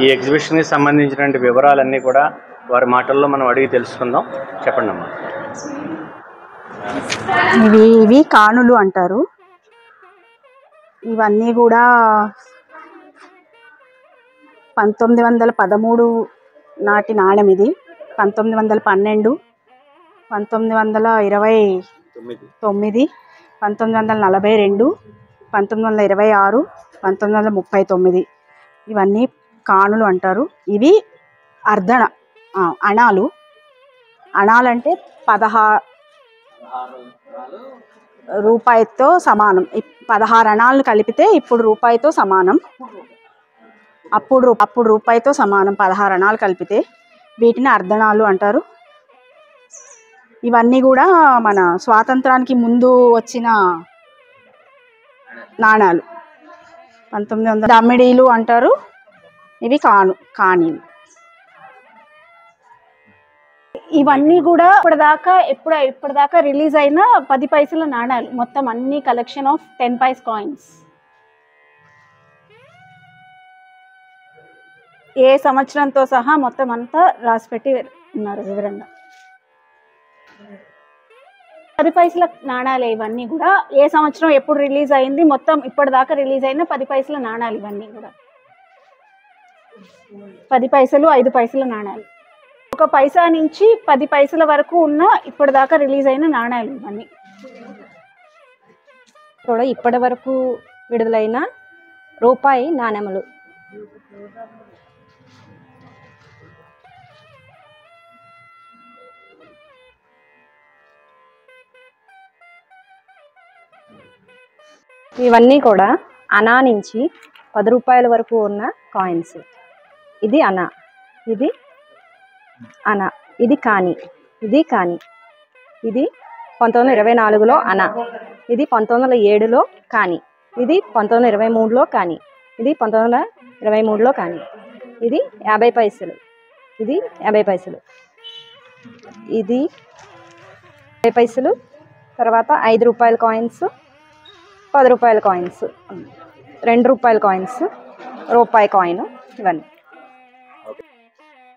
ఈ ఎగ్జిబిషన్ కి సంబంధించిన వివరాలన్నీ కూడా వారి మాటల్లో మనం అడిగి తెలుసుకుందాం. చెప్పండి అమ్మా. ఇవి కానులు అంటారు. ఇవన్నీ కూడా 1913 నాటి నాణెం. ఇది 1912, 1929, 1942, 1926, 1939 ఇవన్నీ కానులు అంటారు. ఇవి అణాలు. అణాలంటే 16 రూపాయితో సమానం. 16 అణాలను కలిపితే ఇప్పుడు రూపాయితో సమానం. అప్పుడు రూపాయితో సమానం 16 అణాలు కలిపితే. వీటిని అర్ధణాలు అంటారు. ఇవన్నీ కూడా మన స్వాతంత్రానికి ముందు వచ్చిన నాణాలు. 1900 దమ్మిడీలు అంటారు. ఇవి కాణీలు. ఇవన్నీ కూడా ఇప్పటిదాకా రిలీజ్ అయిన 10 పైసల నాణాలు. మొత్తం అన్ని కలెక్షన్ ఆఫ్ 10 పైస్ కాయిన్స్. ఏ సంవత్సరంతో సహా మొత్తం అంతా రాసిపెట్టి ఉన్నారు వివరంగా. 10 పైసల నాణాలే ఇవన్నీ కూడా. ఏ సంవత్సరం ఎప్పుడు రిలీజ్ అయింది, మొత్తం ఇప్పటిదాకా రిలీజ్ అయిన 10 పైసల నాణాలు ఇవన్నీ కూడా. 10 పైసలు, 5 పైసల నాణాలు. 1 పైసా నుంచి 10 పైసల వరకు ఉన్న ఇప్పటిదాకా రిలీజ్ అయిన నాణాలు ఇవన్నీ కూడా. ఇప్పటి వరకు విడుదలైన రూపాయి నాణెములు. ఇవన్నీ కూడా అనా నుంచి 10 రూపాయల వరకు ఉన్న కాయిన్స్. ఇది అనా, ఇది అనా, ఇది కాని, ఇది కాని. ఇది 1924లో అనా, ఇది 1907లో కాని, ఇది 1923లో కాని, ఇది 1923లో కాని. ఇది 50 పైసలు, ఇది 50 పైసలు, ఇది 50 పైసలు. తర్వాత 5 రూపాయల కాయిన్స్, 10 రూపాయల కాయిన్స్, 2 రూపాయల కాయిన్స్, రూపాయి కాయిన్.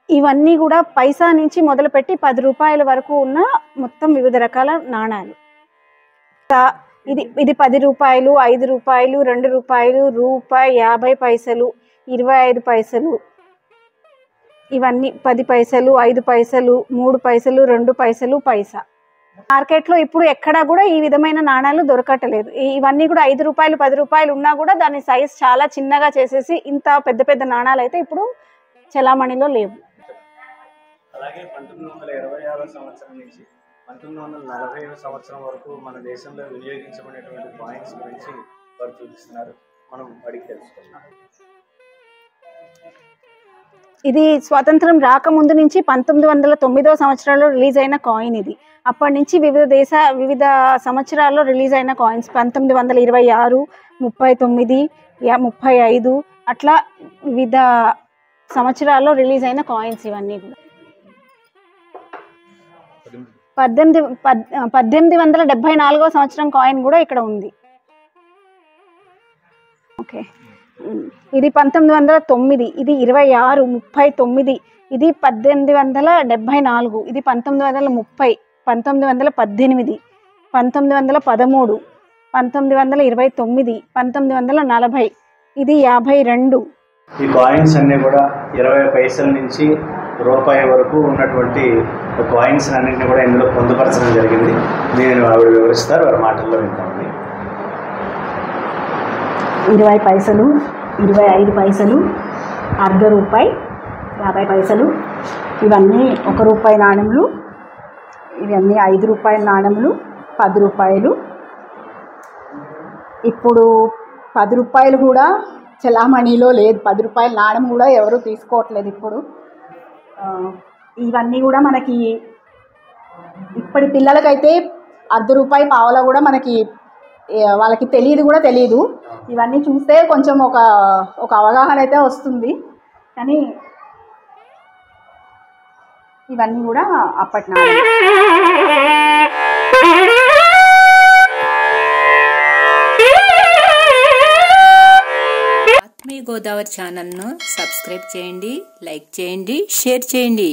ఇవన్నీ కూడా పైసా నుంచి మొదలుపెట్టి 10 రూపాయల వరకు ఉన్న మొత్తం వివిధ రకాల నాణాలు. ఇది 10 రూపాయలు, 5 రూపాయలు, 2 రూపాయలు, రూపాయి, 50 పైసలు, 25 పైసలు. ఇవన్నీ 10 పైసలు, 5 పైసలు, 3 పైసలు, 2 పైసలు, పైసా. మార్కెట్లో ఇప్పుడు ఎక్కడా కూడా ఈ విధమైన నాణాలు దొరకట్లేదు. ఇవన్నీ కూడా 5 రూపాయలు, 10 రూపాయలు ఉన్నా కూడా దాని సైజ్ చాలా చిన్నగా చేసేసి ఇంత పెద్ద పెద్ద నాణాలు అయితే ఇప్పుడు చలామణిలో లేవు. అలాగే 1926 సంవత్సరం నుంచి 1945 సంవత్సరం వరకు మన దేశంలో వినియోగించబడినటువంటి కాయిన్స్ గురించి వారు చూపిస్తున్నారు. మనం అడిగి తెలుసుకుందాం. ఇది స్వాతంత్రం రాకముందు నుంచి 1909వ సంవత్సరంలో రిలీజ్ అయిన కాయిన్ ఇది. అప్పటి నుంచి వివిధ సంవత్సరాల్లో రిలీజ్ అయిన కాయిన్స్. 1926, 39, 35 అట్లా వివిధ సంవత్సరాల్లో రిలీజ్ అయిన కాయిన్స్ ఇవన్నీ కూడా. 1874వ సంవత్సరం కాయిన్ కూడా ఇక్కడ ఉంది. ఓకే, ఇది 1909, ఇది 26, 39, ఇది 1874, ఇది 1930, 1918, 1913, 1929, 1940, ఇది 52. ఈ కాయిన్స్ అన్నీ కూడా 20 పైసల నుంచి రూపాయి వరకు ఉన్నటువంటి కాయిన్స్ అన్నింటినీ కూడా ఇందులో పొందుపరచడం జరిగింది. నేను ఆవిడ వివరిస్తారు, వారి మాటల్లో వింటామండి. 20 పైసలు, 25 పైసలు, అర్ధ రూపాయి, 50 పైసలు, ఇవన్నీ 1 రూపాయి నాణెములు, ఇవన్నీ 5 రూపాయల నాణెములు, 10 రూపాయలు. ఇప్పుడు 10 రూపాయలు కూడా చలామణిలో లేదు, 10 రూపాయల నాణెం కూడా ఎవరు తీసుకోవట్లేదు ఇప్పుడు. ఇవన్నీ కూడా మనకి ఇప్పటి పిల్లలకైతే అర్ధ రూపాయి పావలా కూడా మనకి వాళ్ళకి తెలియదు. ఇవన్నీ చూస్తే కొంచెం ఒక అవగాహన అయితే వస్తుంది. కానీ ఇవన్నీ కూడా అప్పటి నాణెం. ఆత్మీయ గోదావరి ఛానల్ను సబ్స్క్రైబ్ చేయండి, లైక్ చేయండి, షేర్ చేయండి.